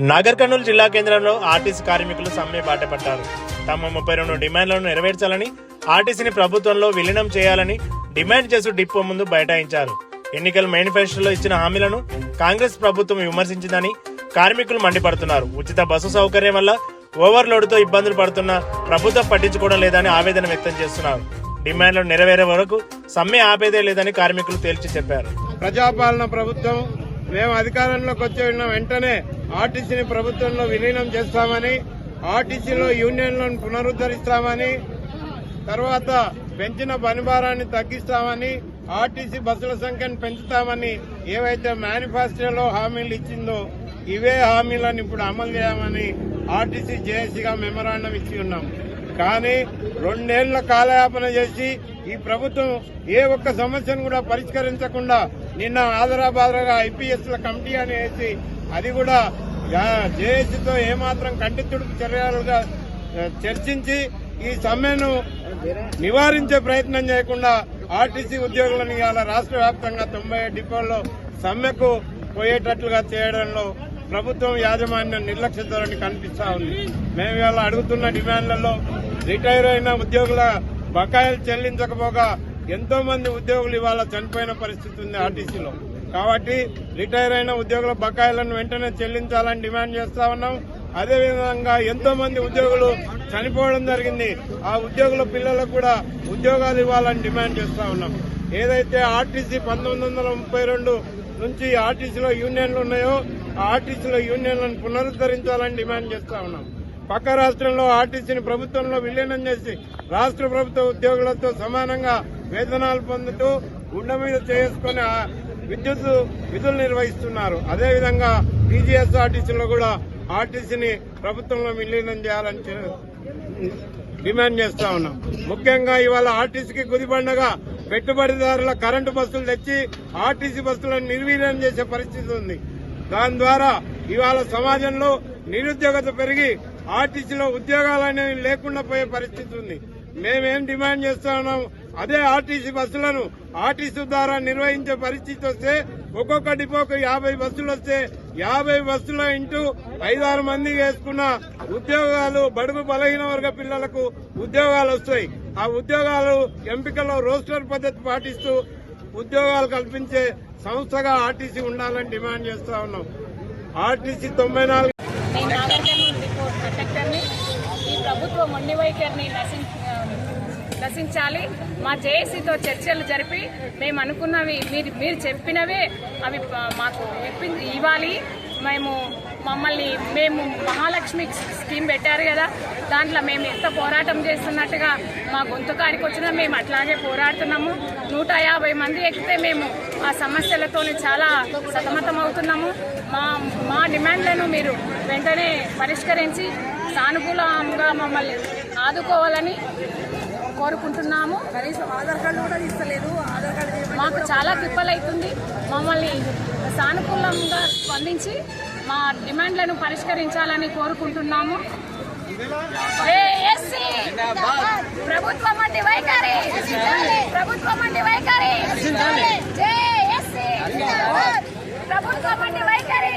నాగర్ కర్నూలు జిల్లా కేంద్రంలో ఆర్టీసీ కార్మికులు సమ్మె బాటపట్టారు. తమ 32 డిమాండ్లను నెరవేర్చాలని, ఆర్టీసీని ప్రభుత్వంలో విలీనం చేయాలని డిమాండ్ చేస్తూ డిపో ముందు బైఠాయించారు. ఎన్నికల మేనిఫెస్టోలో ఇచ్చిన హామీలను కాంగ్రెస్ ప్రభుత్వం విమర్శించిందని కార్మికులు మండిపడుతున్నారు. ఉచిత బస్సు సౌకర్యం వల్ల ఓవర్లోడ్తో ఇబ్బందులు పడుతున్న ప్రభుత్వం పట్టించుకోవడం లేదని ఆవేదన వ్యక్తం చేస్తున్నారు. డిమాండ్లు నెరవేరే వరకు సమ్మె ఆపేదే లేదని కార్మికులు తేల్చి చెప్పారు. ప్రజాపాలన ప్రభుత్వం మేము అధికారంలోకి వచ్చే వెంటనే ఆర్టీసీని ప్రభుత్వంలో విలీనం చేస్తామని, ఆర్టీసీలో యూనియన్లను పునరుద్ధరిస్తామని, తర్వాత పెంచిన పనిభారాన్ని తగ్గిస్తామని, ఆర్టీసీ బస్సుల సంఖ్యను పెంచుతామని ఏవైతే మేనిఫెస్టోలో హామీలు ఇచ్చిందో ఇవే హామీలను ఇప్పుడు అమలు చేయమని ఆర్టీసీ జేఏసీగా మెమరాండం ఇచ్చి ఉన్నాం. కానీ 2 ఏళ్ల కాలయాపన చేసి ఈ ప్రభుత్వం ఏ ఒక్క సమస్యను కూడా పరిష్కరించకుండా నిన్న ఆదరాబాదరగా ఐపీఎస్ల కమిటీ అని వేసి అది కూడా జేఏసీతో ఏమాత్రం కంటి తుడుపు చర్యలుగా చర్చించి ఈ సమ్మెను నివారించే ప్రయత్నం చేయకుండా ఆర్టీసీ ఉద్యోగులను ఇవాళ రాష్ట్ర వ్యాప్తంగా 97 డిపోల్లో సమ్మెకు పోయేటట్లుగా చేయడంలో ప్రభుత్వం యాజమాన్యం నిర్లక్ష్య ధోరణి కనిపిస్తా ఉంది. మేము ఇవాళ అడుగుతున్న డిమాండ్లలో రిటైర్ అయిన ఉద్యోగుల బకాయిలు చెల్లించకపోగా ఎంతో మంది ఉద్యోగులు ఇవాళ చనిపోయిన పరిస్థితి ఉంది ఆర్టీసీలో. కాబట్టి రిటైర్ అయిన ఉద్యోగుల బకాయిలను వెంటనే చెల్లించాలని డిమాండ్ చేస్తా ఉన్నాం. అదేవిధంగా ఎంతో మంది ఉద్యోగులు చనిపోవడం జరిగింది. ఆ ఉద్యోగుల పిల్లలకు కూడా ఉద్యోగాలు ఇవ్వాలని డిమాండ్ చేస్తా ఉన్నాం. ఏదైతే ఆర్టీసీ 1932 నుంచి ఆర్టీసీలో యూనియన్లు ఉన్నాయో ఆ ఆర్టీసీలో యూనియన్లను పునరుద్ధరించాలని డిమాండ్ చేస్తా ఉన్నాం. పక్క రాష్ట్రంలో ఆర్టీసీని ప్రభుత్వంలో విలీనం చేసి రాష్ట్ర ప్రభుత్వ ఉద్యోగులతో సమానంగా వేతనాలు పొందుతూ గుండె మీద చేసుకుని విధులు నిర్వహిస్తున్నారు. అదేవిధంగా పీజీఎస్ఆర్టీసీలో కూడా ఆర్టీసీని ప్రభుత్వంలో విలీనం చేయాలని డిమాండ్ చేస్తా ఉన్నాం. ముఖ్యంగా ఇవాళ ఆర్టీసీకి గుదిబండగా పెట్టుబడిదారుల కరెంటు బస్సులు తెచ్చి ఆర్టీసీ బస్సులను నిర్వీర్యం చేసే పరిస్థితి ఉంది. దాని ద్వారా ఇవాళ సమాజంలో నిరుద్యోగత పెరిగి ఆర్టీసీలో ఉద్యోగాలనేవి లేకుండా పోయే పరిస్థితి ఉంది. మేమేం డిమాండ్ చేస్తా ఉన్నాం, అదే ఆర్టీసీ బస్సులను ఆర్టీసీ ద్వారా నిర్వహించే పరిస్థితి వస్తే ఒక్కొక్క డిపోకు 50 బస్సులు వస్తే 50 బస్సుల ఇంటూ 5-6 మంది వేసుకున్న ఉద్యోగాలు బడుగు బలహీన వర్గ పిల్లలకు ఉద్యోగాలు వస్తాయి. ఆ ఉద్యోగాలు ఎంపికలో రోస్టర్ పద్ధతి పాటిస్తూ ఉద్యోగాలు కల్పించే సంస్థగా ఆర్టీసీ ఉండాలని డిమాండ్ చేస్తా ఉన్నాం. ఆర్టీసీ 94 ఈ ప్రభుత్వ మొండి వైఖరిని నశించాలి. మా జేఏసీతో చర్చలు జరిపి మేము అనుకున్నవి మీరు చెప్పినవే అవి మాకు ఇవ్వాలి. మేము మహాలక్ష్మి స్కీమ్ పెట్టారు కదా, దాంట్లో మేము ఎంత పోరాటం చేస్తున్నట్టుగా మా గొంతు కాడికి వచ్చినా మేము అట్లాగే పోరాడుతున్నాము. 150 మంది ఎక్కితే మేము ఆ సమస్యలతో చాలా సతమతమవుతున్నాము. మా డిమాండ్లను మీరు వెంటనే పరిష్కరించి సానుకూలంగా మమ్మల్ని ఆదుకోవాలని కోరుకుంటున్నాము. ఆధార్ కార్డు కూడా ఇస్తలేదు. ఆధార్ కార్డు మాకు చాలా తిప్పలవుతుంది. మమ్మల్ని సానుకూలంగా స్పందించి మా డిమాండ్లను పరిష్కరించాలని కోరుకుంటున్నాము. ప్రభుత్వం వంటి వైఖరి, ప్రభుత్వం వంటి వైఖరి, ప్రభుత్వం వంటి వైఖరి.